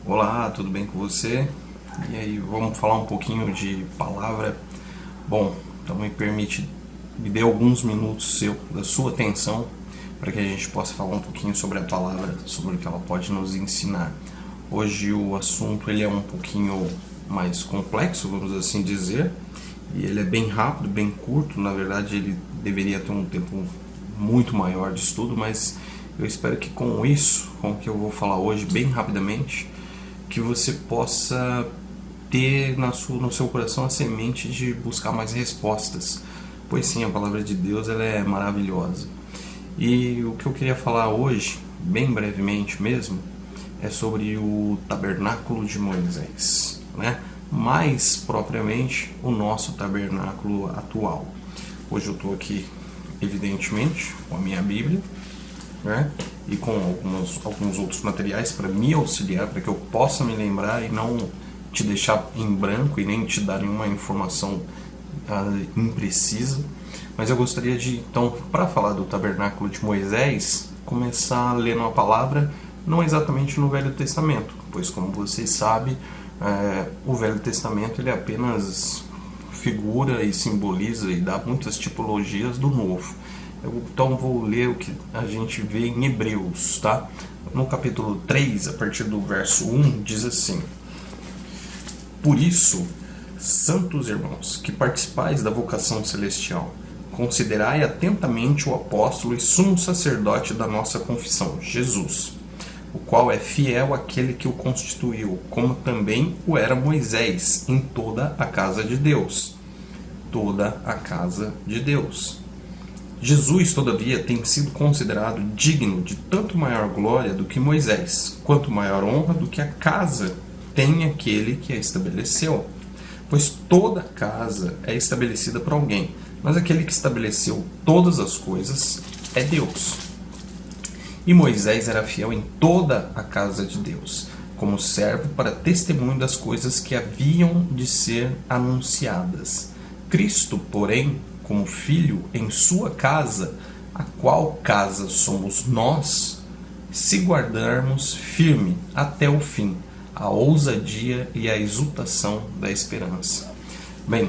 Olá, tudo bem com você? E aí, vamos falar um pouquinho de palavra. Bom, então me dê alguns minutos da sua atenção para que a gente possa falar um pouquinho sobre a palavra, sobre o que ela pode nos ensinar. Hoje o assunto ele é um pouquinho mais complexo, vamos assim dizer, e ele é bem rápido, bem curto. Na verdade, ele deveria ter um tempo muito maior de estudo, mas eu espero que com isso, com o que eu vou falar hoje, bem rapidamente, que você possa ter no seu coração a semente de buscar mais respostas, pois sim, a palavra de Deus ela é maravilhosa. E o que eu queria falar hoje, bem brevemente mesmo, é sobre o tabernáculo de Moisés, né? Mais propriamente o nosso tabernáculo atual. Hoje eu estou aqui, evidentemente, com a minha Bíblia, né? E com alguns outros materiais para me auxiliar, para que eu possa me lembrar e não te deixar em branco e nem te dar nenhuma informação imprecisa. Mas eu gostaria de, então, para falar do tabernáculo de Moisés, começar lendo a palavra não exatamente no Velho Testamento, pois como vocês sabem, o Velho Testamento ele apenas figura e simboliza e dá muitas tipologias do Novo. Então vou ler o que a gente vê em Hebreus, tá? No capítulo 3, a partir do verso 1, diz assim: Por isso, santos irmãos, que participais da vocação celestial, considerai atentamente o apóstolo e sumo sacerdote da nossa confissão, Jesus, o qual é fiel àquele que o constituiu, como também o era Moisés, em toda a casa de Deus. Toda a casa de Deus. Jesus, todavia, tem sido considerado digno de tanto maior glória do que Moisés, quanto maior honra do que a casa tem aquele que a estabeleceu. Pois toda casa é estabelecida por alguém, mas aquele que estabeleceu todas as coisas é Deus. E Moisés era fiel em toda a casa de Deus, como servo para testemunho das coisas que haviam de ser anunciadas. Cristo, porém, como filho em sua casa, a qual casa somos nós, se guardarmos firme até o fim a ousadia e a exultação da esperança. Bem,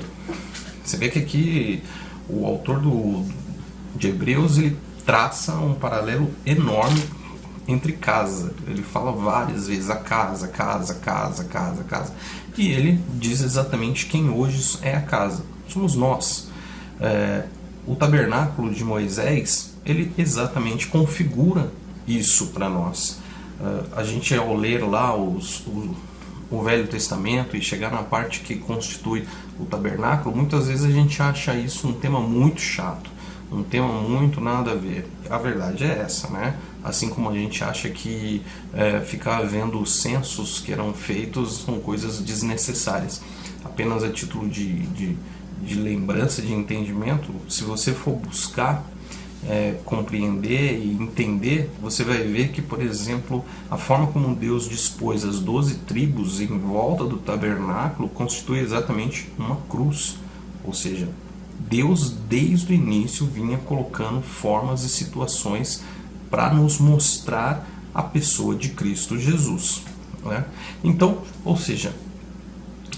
você vê que aqui o autor de Hebreus ele traça um paralelo enorme entre casa. Ele fala várias vezes a casa, casa, casa, casa, casa. E ele diz exatamente quem hoje é a casa. Somos nós. O tabernáculo de Moisés, ele exatamente configura isso para nós. A gente, ao ler lá o Velho Testamento e chegar na parte que constitui o tabernáculo, muitas vezes a gente acha isso um tema muito chato, um tema muito nada a ver. A verdade é essa, né? Assim como a gente acha que ficar vendo os censos que eram feitos são coisas desnecessárias, apenas a título de lembrança, de entendimento. Se você for buscar compreender e entender, você vai ver que, por exemplo, a forma como Deus dispôs as 12 tribos em volta do tabernáculo constitui exatamente uma cruz. Ou seja, Deus desde o início vinha colocando formas e situações para nos mostrar a pessoa de Cristo Jesus, né? Então, ou seja,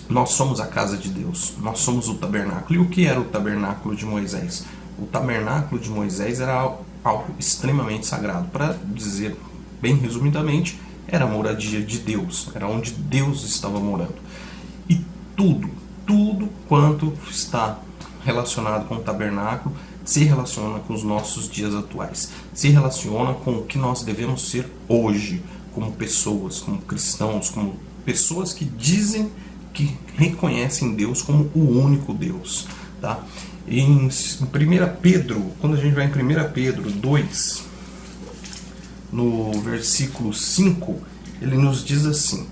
nós somos a casa de Deus, nós somos o tabernáculo. E o que era o tabernáculo de Moisés? O tabernáculo de Moisés era algo extremamente sagrado. Para dizer bem resumidamente, era a moradia de Deus, era onde Deus estava morando. E tudo quanto está relacionado com o tabernáculo se relaciona com os nossos dias atuais, se relaciona com o que nós devemos ser hoje, como pessoas, como cristãos, como pessoas que dizem que reconhecem Deus como o único Deus, tá? Em 1 Pedro, quando a gente vai em 1 Pedro 2, no versículo 5, ele nos diz assim: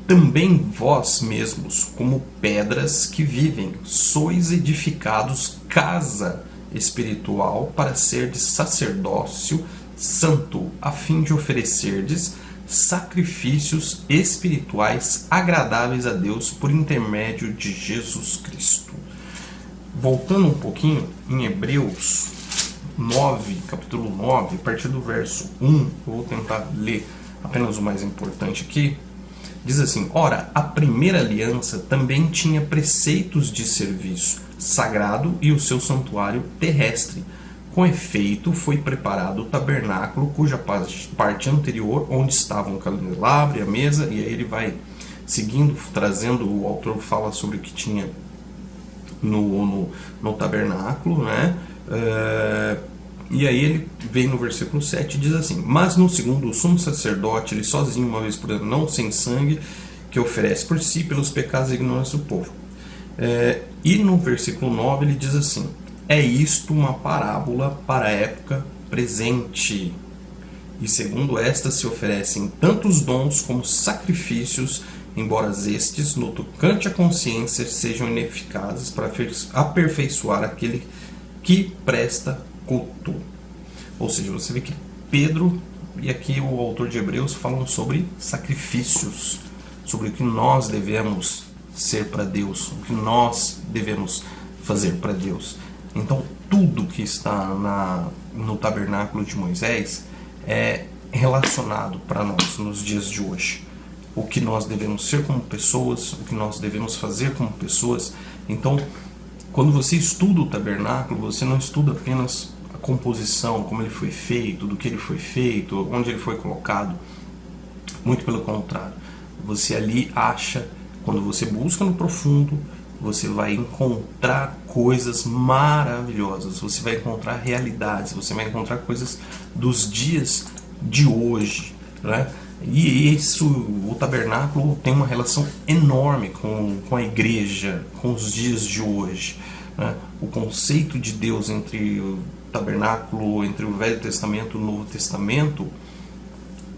Também vós mesmos, como pedras que vivem, sois edificados casa espiritual para serdes sacerdócio santo, a fim de oferecerdes sacrifícios espirituais agradáveis a Deus por intermédio de Jesus Cristo. Voltando um pouquinho em Hebreus 9, capítulo 9, a partir do verso 1, eu vou tentar ler apenas o mais importante aqui, diz assim: ora, a primeira aliança também tinha preceitos de serviço sagrado e o seu santuário terrestre. Com efeito, foi preparado o tabernáculo, cuja parte anterior, onde estavam o candelabro e a mesa, e aí ele vai seguindo, trazendo, o autor fala sobre o que tinha no tabernáculo, né? E aí ele vem no versículo 7 e diz assim: mas no segundo, o sumo sacerdote, ele sozinho, uma vez por ano, não sem sangue, que oferece por si pelos pecados e ignorância do povo. E no versículo 9 ele diz assim: é isto uma parábola para a época presente. E segundo esta se oferecem tantos dons como sacrifícios, embora estes, no tocante à consciência, sejam ineficazes para aperfeiçoar aquele que presta culto. Ou seja, você vê que Pedro e aqui o autor de Hebreus falam sobre sacrifícios, sobre o que nós devemos ser para Deus, o que nós devemos fazer para Deus. Então, tudo que está no tabernáculo de Moisés é relacionado para nós nos dias de hoje. O que nós devemos ser como pessoas, o que nós devemos fazer como pessoas. Então, quando você estuda o tabernáculo, você não estuda apenas a composição, como ele foi feito, do que ele foi feito, onde ele foi colocado. Muito pelo contrário. Você ali acha, quando você busca no profundo, você vai encontrar coisas maravilhosas, você vai encontrar realidades, você vai encontrar coisas dos dias de hoje, né? E isso, o tabernáculo tem uma relação enorme com a igreja, com os dias de hoje, né? O conceito de Deus entre o tabernáculo, entre o Velho Testamento e o Novo Testamento,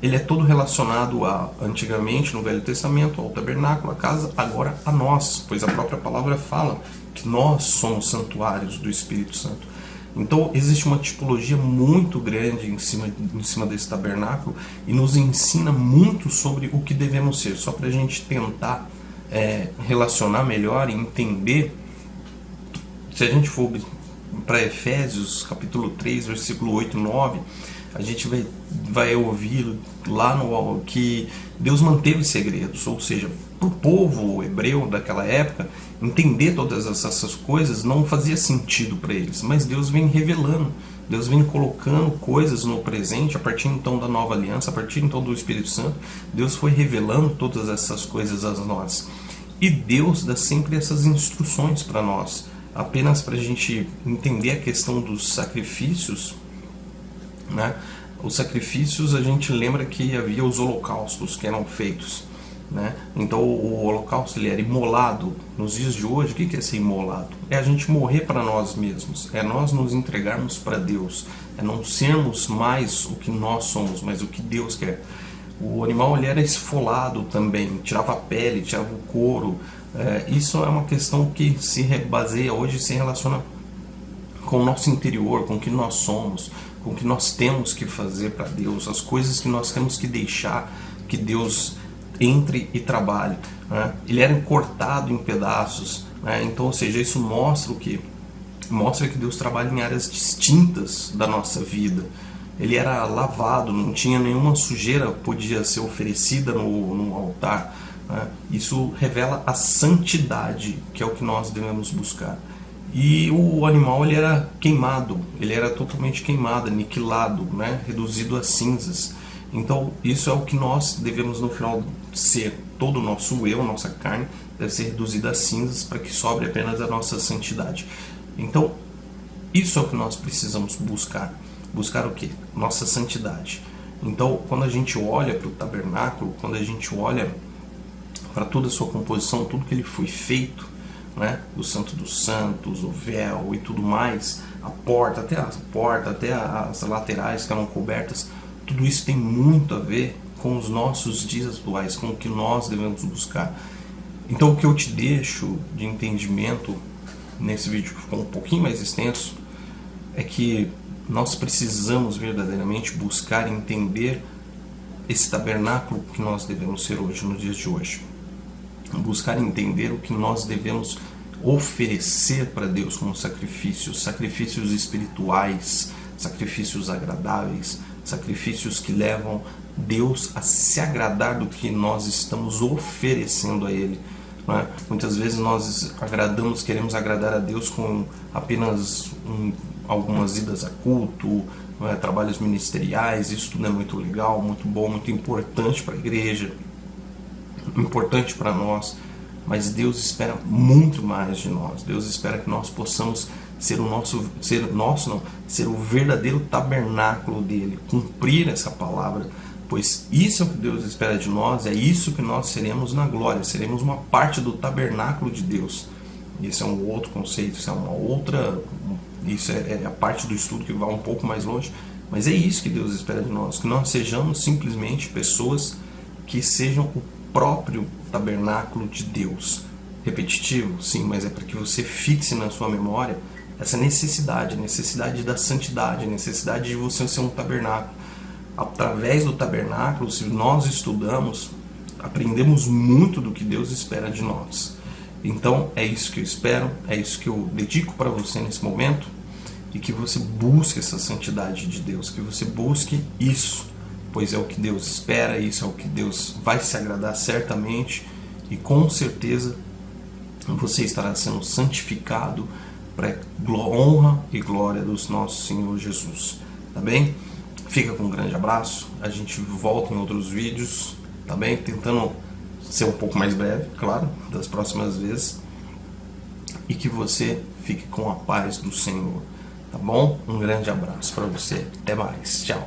ele é todo relacionado antigamente no Velho Testamento, ao tabernáculo, à casa, agora a nós, pois a própria palavra fala que nós somos santuários do Espírito Santo. Então existe uma tipologia muito grande em cima desse tabernáculo e nos ensina muito sobre o que devemos ser, só para a gente tentar relacionar melhor e entender. Se a gente for para Efésios capítulo 3, versículo 8 e 9, a gente vai ouvir lá no que Deus manteve segredos, ou seja, para o povo hebreu daquela época, entender todas essas coisas não fazia sentido para eles, mas Deus vem revelando, Deus vem colocando coisas no presente, a partir então da nova aliança, a partir então do Espírito Santo, Deus foi revelando todas essas coisas a nós. E Deus dá sempre essas instruções para nós, apenas para a gente entender a questão dos sacrifícios, né? Os sacrifícios, a gente lembra que havia os holocaustos que eram feitos, né? Então o holocausto ele era imolado. Nos dias de hoje, o que é ser imolado? É a gente morrer para nós mesmos, é nós nos entregarmos para Deus, é não sermos mais o que nós somos, mas o que Deus quer. O animal ele era esfolado também, tirava a pele, tirava o couro. Isso é uma questão que se baseia hoje, se relaciona com o nosso interior, com o que nós somos, com o que nós temos que fazer para Deus, as coisas que nós temos que deixar que Deus entre e trabalhe, né? Ele era cortado em pedaços, né? Então, ou seja, isso mostra o quê? Mostra que Deus trabalha em áreas distintas da nossa vida. Ele era lavado, não tinha nenhuma sujeira que podia ser oferecida no altar, né? Isso revela a santidade, que é o que nós devemos buscar. E o animal ele era queimado, ele era totalmente queimado, aniquilado, né? Reduzido a cinzas. Então isso é o que nós devemos no final ser. Todo o nosso eu, nossa carne, deve ser reduzida a cinzas para que sobre apenas a nossa santidade. Então isso é o que nós precisamos buscar. Buscar o quê? Nossa santidade. Então quando a gente olha para o tabernáculo, quando a gente olha para toda a sua composição, tudo que ele foi feito, né? O Santo dos Santos, o véu e tudo mais, a porta, até as laterais que eram cobertas, tudo isso tem muito a ver com os nossos dias atuais, com o que nós devemos buscar. Então o que eu te deixo de entendimento nesse vídeo, que ficou um pouquinho mais extenso, é que nós precisamos verdadeiramente buscar entender esse tabernáculo que nós devemos ser hoje, nos dias de hoje. Buscar entender o que nós devemos oferecer para Deus como sacrifícios, sacrifícios espirituais, sacrifícios agradáveis, sacrifícios que levam Deus a se agradar do que nós estamos oferecendo a Ele. Não é? Muitas vezes nós queremos agradar a Deus com apenas algumas idas a culto, não é? Trabalhos ministeriais. Isso tudo é muito legal, muito bom, muito importante para a igreja, importante para nós, mas Deus espera muito mais de nós. Deus espera que nós possamos ser o verdadeiro tabernáculo dele, cumprir essa palavra, pois isso é o que Deus espera de nós, é isso que nós seremos na glória, seremos uma parte do tabernáculo de Deus. Esse é um outro conceito, isso é a parte do estudo que vai um pouco mais longe, mas é isso que Deus espera de nós, que nós sejamos simplesmente pessoas que sejam o próprio tabernáculo de Deus. Repetitivo? Sim, mas é para que você fixe na sua memória essa necessidade da santidade, a necessidade de você ser um tabernáculo. Através do tabernáculo, se nós estudamos, aprendemos muito do que Deus espera de nós. Então é isso que eu espero, é isso que eu dedico para você nesse momento, e que você busque essa santidade de Deus, que você busque isso, pois é o que Deus espera, isso é o que Deus vai se agradar certamente, e com certeza você estará sendo santificado para honra e glória do nosso Senhor Jesus. Tá bem? Fica com um grande abraço, a gente volta em outros vídeos, tá bem? Tentando ser um pouco mais breve, claro, das próximas vezes, e que você fique com a paz do Senhor, tá bom? Um grande abraço para você, até mais, tchau!